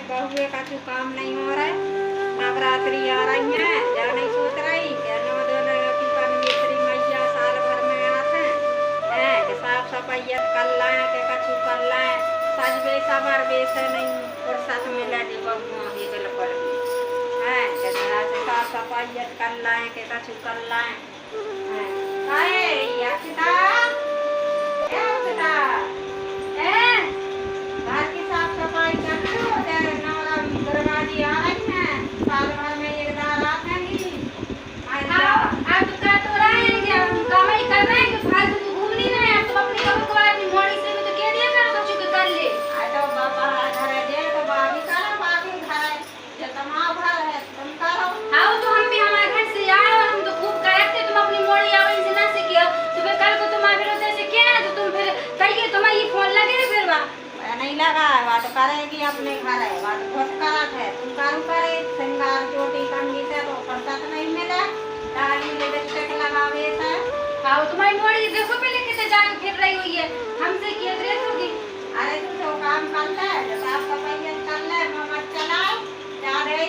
बहुए का तो काम नहीं हो रहा है। नवरात्रि आ रही है, या नहीं सोच रही कि 9 दिन की परमेश्वरी मैया साल भर में आते हैं कि साफ सफाई कर लाए के कछु कर लाए सजबे सबर से नहीं फुर्सत मिले दी बहुओं की दिल पर भी है कि जरा से साफ सफाई कर लाए के कछु कर लाए अरे अक्षिता घर की साफ सफाई कर लो। दुर्गा जी आ रही है, साल भर में एक बार आएंगी। आप तो कर तो रहे हैं कि हम कमाई कर रहे हैं कि फालतू तो घूम नहीं रहे हैं। आप तो अपनी कब को अपनी मोड़ी से भी तो कह दिया करो कुछ तो कर ले। तो बाबा घर है जे तो बाबी करो, बाबी घर है जो तुम्हारा घर है तुम करो। हाँ तो हम भी हमारे घर से आए और हम तो खूब करते तुम अपनी मोड़ी आवाज़ से ना सीखियो तो फिर कल को तुम्हारे विरोध से क्या है तो तुम फिर कहिए तुम्हारी ये फोन लगे फिर वहाँ नहीं लगा है वह तो करेगी अपने घर है, वह तो बहुत करत है। तुम करू करे श्रृंगार चोटी कंगी से तो फुर्सत नहीं मिले डाली लिपस्टिक लगावे से। हाँ तुम्हारी मोड़ी देखो पहले कितने जाके फिर रही हुई है हमसे किया ड्रेस होगी। अरे तू जो काम कर ले जो साफ सफाई कर ले मत चलाओ जा रही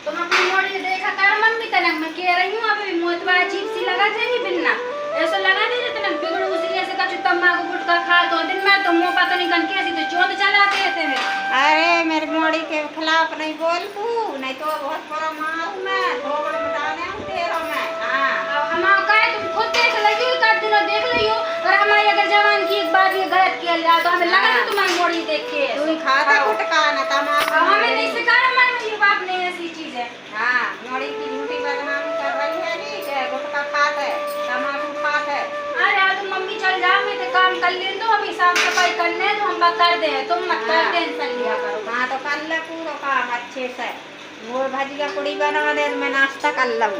तुम अपनी मोड़ी देखा कर मम्मी तनक मैं कह रही हूँ अभी मोतवा अजीब सी लगा जाएगी बिन्ना ऐसा लगा दे तना बिगड़ उसी ऐसे का तम्बाकू गुटखा खा तो दिन में तो मुंह पता नहीं कन कैसी तो चोट चलाते थे। अरे मेरी मोड़ी के खिलाफ नहीं बोल तू नहीं तो बहुत बड़ा मारू मैं ठोकर मिटाने हूँ तेरा मैं। हाँ अब हम कहे तुम खुद देख लियो कर दिनों देख लियो और हमारी अगर जवान की एक बार ये गलत किया जाए तो हमें लगा कि तुम्हारी मोड़ी देख के तू खाता गुटखा ना तम्बाकू हमें नहीं सिखाया हमारे ये बाप ने ऐसी चीज है। हाँ मोड़ी की झूठी बदनामी कर रही है नी कि गुटखा खाते तम्बाकू खाते। अरे यार तुम मम्मी चल जाओ मैं तो काम कर ले तो अभी साफ सफाई करने तो हम कर दे तुम मत कर टेंशन लिया करो। हाँ तो कर ले पूरा काम अच्छे से वो भजिया पूड़ी बना दे मैं नाश्ता कर लूँ।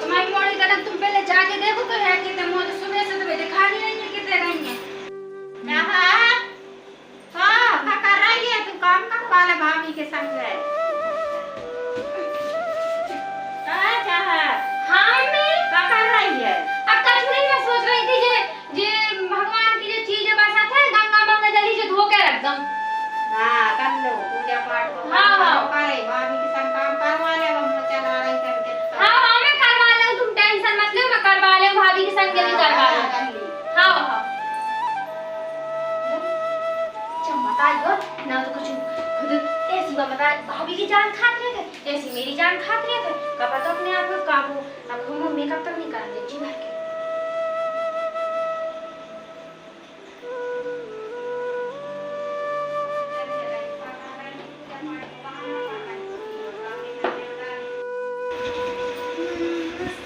तुम्हारी मोड़ी कनक तुम पहले जाके देखो तो है कितने मोड़ सुबह से तो दिखा नहीं रही है कितने रही है। क्या कर रही है तू काम कर वाले भाभी के संग है। हाँ मैं क्या कर रही है? अब कल नहीं मैं सोच रही थी जे भगवान की जो चीजें बसात है गंगा मंगा जली जो धो के रख दूं। हाँ कर लो पूजा पाठ को। हाँ करे भाभी के संग काम करवा ले हम चला रही करके। हाँ मैं करवा लूं तुम टेंशन मत लो मैं करवा लूं भाभी के संग भी करवा लूं। हाँ बताइयो ना तो कुछ खुद ऐसी बात बता भाभी की जान खाते थे ऐसी मेरी जान खाते थे कब तो अपने आप को काबू अब हम मेकअप तक नहीं कर देती भर के।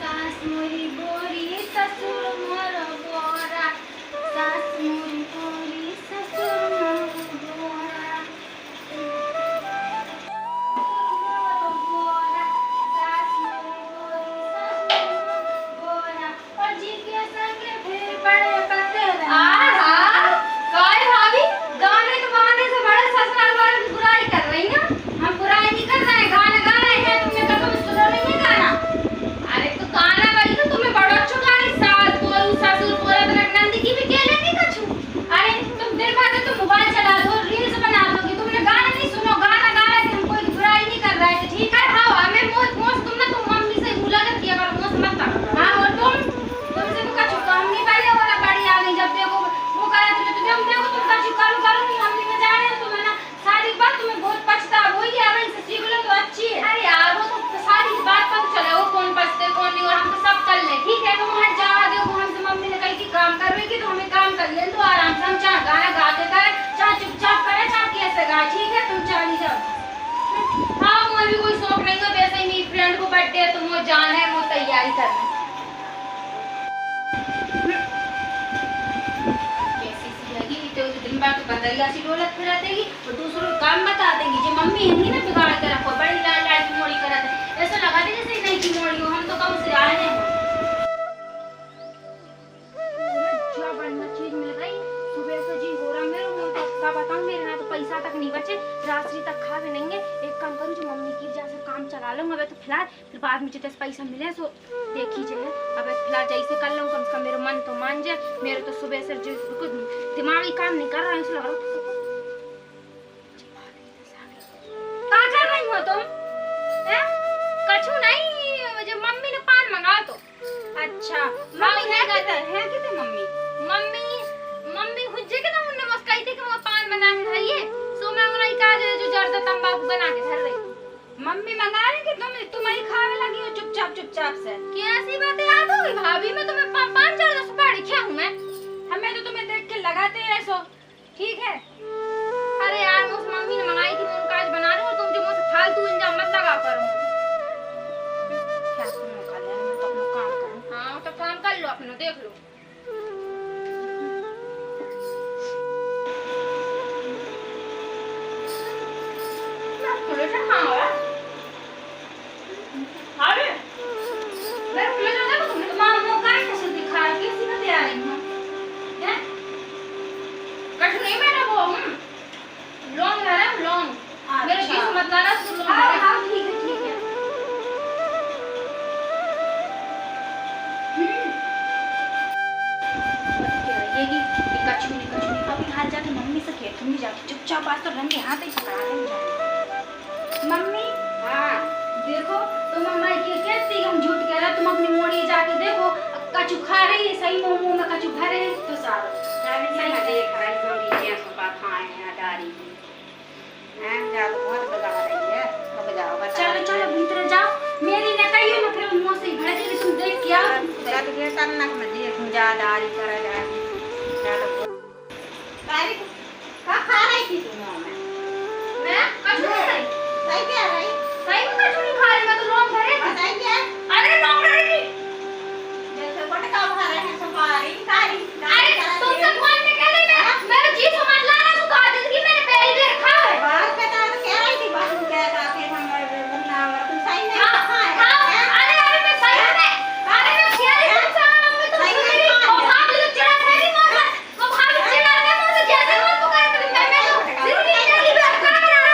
सास मोरी बोरी ससुर मोर बोरा सास मोरी बोरी ससुर मोर बोरा बोरा सास मोरी बोरी ससुर बोरा और जी के संग फिर पड़े करते हैं। काय भाभी गाने के बहाने से बड़े ससुराल वाले की बुराई कर रही हैं। हम बुराई नहीं कर रहे हैं गाना गा रहे हैं तुमने कभी सुना नहीं है गाना। अरे तो गाना वाली तो तुम्हें बड़ा अच्छा गा रही सास बोलू ससुर बोला तो नंदी की भी कह लेंगे कछु। अरे तुम दिन भर तो मोबाइल चला दो रील्स बना दोगी तुमने गाना नहीं सुनो गाना गा रहे थे हम कोई बुराई नहीं कर रहे थे ठीक है। हाँ हमें मोस तुमने तुम मम्मी से मुलाकात किया करो मोस मत करो। हाँ और तुमसे तो कछु काम नहीं पहले हो रहा बड़ी आ गई जब देखो वो करे तो जब देखो तुम कछु करो नहीं मम्मी में जा रहे हो तुम्हें ना सारी बात तुम्हें बहुत पछता वही है वहीं से सीख लो तो अच्छी है। अरे यार वो तो सारी बात पता चले वो कौन पछते कौन नहीं और हम तो सब कर ले ठीक है। तुम हट जाओ देखो हमसे मम्मी ने कही कि काम करवेगी तो हमें काम कर ले तो आराम से हम चाहे गाना गाते करे चाहे चुपचाप करे चाहे कैसे गाए ठीक है तुम चली जाओ। हाँ मुझे भी कोई शौक नहीं है वैसे ही मेरी फ्रेंड को बर्थडे है तो मुझे जाना है वो तैयारी करना दिन भर तो बंदरिया सी डोलत फिरा देगी और दूसरों को काम बता देगी जो मम्मी है ना बिगाड़ के रखो बड़ी लाल लाल की मोड़ी करा दे ऐसा लगा दे जैसे नहीं की मोड़ी हो हम तो कब से आए हैं। क्या बढ़िया चीज मिल गई सुबह से जी हो रहा मेरे को तो क्या बताऊं मेरे ना तो पैसा तक नहीं बचे, रात्रि तक खा भी नहीं है। एक काम करूँ, जो मम्मी की वजह से काम चला लूँगा। अब तो फिलहाल, फिर बाद में जितने पैसा मिले सो देख ही जाए। अब फिलहाल जैसे कर लूँ, कम से कम मेरा मन तो मान जाए। मेरे तो सुबह से जो कुछ दिमागी काम नहीं कर रहा है, इसलिए लग रहा क्या कर रही हो तुम? कछु नहीं, जो मम्मी ने पान मंगा तो। अच्छा मम्मी है कितने मम्मी मम्मी हुज्जे के तो उन्होंने बस कही थी कि वो पान बना के खाइए, सो मैं उन्हें कहा जो जर्दा तंबाकू बना के धर रही। मम्मी मंगा रही कि तुम्हारी खावे लगी हो चुपचाप से। कैसी बातें याद हो गई भाभी? मैं तुम्हें पान जर्दा सुपारी क्या हूँ मैं? हमें तो तुम्हें देख के लगाते हैं ऐसो। ठीक है, अरे यार मैं उस मम्मी ने मंगाई थी, मैं उनका आज बना रही हूँ। तुम जो मुझसे फालतू इंजाम मत लगा करो। क्या तुम कर ले, मैं तो अपना काम करूँ। हाँ तो काम कर लो अपना, देख लो। चुपचाप आज तो रंगे हाथ ही पकड़ा ले। मम्मी हाँ देखो, तुम हमारी कैसी हम झूठ कह रहे, तुम अपनी मोड़ी जाके देखो, कछु खा रही है सही, मुंह में कछु भरे तो सारो सही देख रही मोड़ी ये सब खाए हैं डारी हैं, जा तो बहुत बजा रही है। अब जाओ चलो भीतर जाओ, मेरी ने कहियो ना फिर मुंह से भर देगी। तुम देख क्या जब के तन्नक में देख जा डारी करे जा। चलो तारी का खा रही थी तुम? मैं कछु नहीं रही। सही क्या रही? सही में कछु नहीं खा रही, मैं तो लौंग भरे। बताइए क्या? अरे लौंग रही जैसे पटका भरे हैं सफारी कारी। अरे तुमसे कौन ने कह रही? मैं जी समझ ला रहा हूं, कहा जिंदगी मैंने पहली बार खाया है। बात बता तो कह रही थी, बात क्या कहते हम बन्ना तुम सही नहीं खाया। अरे मैं सही में, अरे मैं कह रही हूं साहब, मैं तो मेरी ओ भाभी तो चिढ़ा रही मत, वो भाभी चिढ़ा के मुझे जैसे मत पुकार कर, मैं तो जिंदगी नहीं बात कर रहा।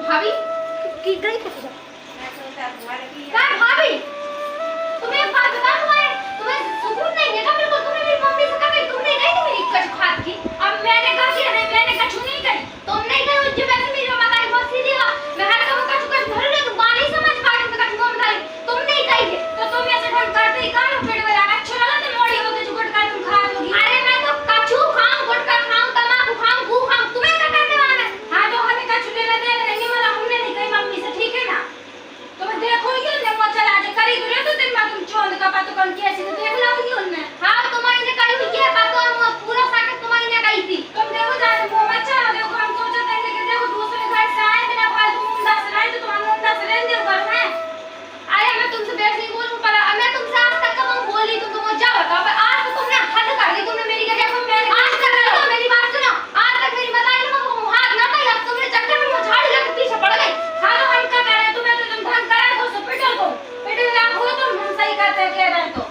भाभी की गई तो मैं सोचा तुम्हारे की क्या भाभी, तुम्हें एक बात बता, तुम्हें सुकून नहीं है क्या? बिल्कुल तुमने मेरी मम्मी से कहा तुमने गई थी मेरी कछु खात की। अब मैंने कहा कि नहीं, मैंने कछु नहीं कही, तुम नहीं गई। जो वैसे मेरी माता की बहुत सीधी है, मैं हर कब कछु धर ले, तुम बात नहीं समझ पा रही, कछु मुंह में डाली तुम नहीं कही थी, तो तुम ऐसे ढंग करते ही कान पेट में अच्छा लगा तो मोड़ी हो गई गुटका तुम खा लोगी। अरे मैं तो कछु खाऊं, गुटका खाऊं, तंबाकू खाऊं, गू खाऊं, तुम्हें क्या करने वाला है? हां तो हमें कछु लेने देने नहीं वाला, हमने नहीं कही मम्मी से, ठीक है ना? तुम्हें देखोगी ना वो चला जे करी दुरे तो दिन में तुम चोंद का बात कौन कैसे तो देख लाओगी उनने। हां तुम्हारी ने कही हुई है बात, और पूरा साकत तुम्हारी ने कही थी। तुम देखो जाने वो मचा देखो, हम सोचा था कि देखो दूसरे घर से आए बिना फालतू मुंडा से रहे तो तुम्हारा मुंडा से रहने दो घर में। अरे मैं तुमसे बेसी नहीं बोलूं, पर मैं तुमसे आज तक कब बोली तुम जा बताओ, पर आज तो तुमने हद कर दी। तुमने मेरी जगह पर मैंने आज तक करो, मेरी बात सुनो, आज तक मेरी बताई ना तुम हाथ ना पाई, अब तुमने चक्कर में झाड़ लग पीछे पड़ गई। हां तो हम क्या कर रहे, तुम्हें तो तुम ढंग करे हो सो पिटो तुम पिटो ना हो, तुम हम सही करते कह रहे तो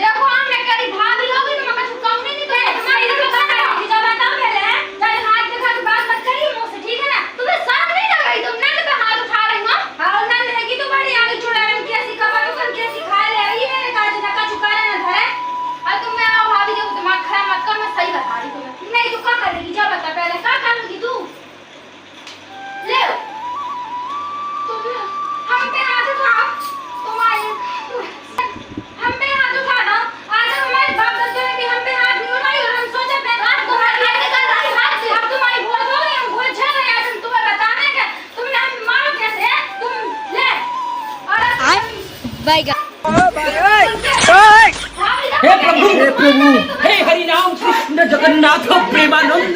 देखो हमने करी भाभी होगी तो मैं कुछ कम नहीं तो तुम्हारी तो बता रहा हूं, जब बताओ पहले चाहे हाथ दिखा के बात मत करिए मुंह से, ठीक है ना? तुम्हें शर्म नहीं लग रही? तुमने तो हाथ उठा रही हो। हां ना रहेगी तो बड़ी आगे छुड़ा रही, कैसी कबर उकर कैसी खा ले रही है, मेरे काज ना कुछ करे ना धरे। और तुम मैं भाभी जो दिमाग खराब मत कर, मैं सही बता रही तुम्हें। नहीं तो क्या करेगी, जब बता पहले क्या करूंगी तू? ले तुम हम पे हाथ उठाओ, तुम्हारी हम पे हाथ उठा दो। आज हमारे बाप दादा ने भी हम पे हाथ नहीं उठाई, और हम सोचे मैं आज तुम्हारी हाथ कर रही हाथ से, अब तुम्हारी भूल हो गई, हम भूल झड़ गए। आज हम तुम्हें बताने के तुमने हम मारो कैसे है तुम ले और बाईगा हे प्रभु हे हरि राम कृष्ण जगन्नाथ प्रेमानंद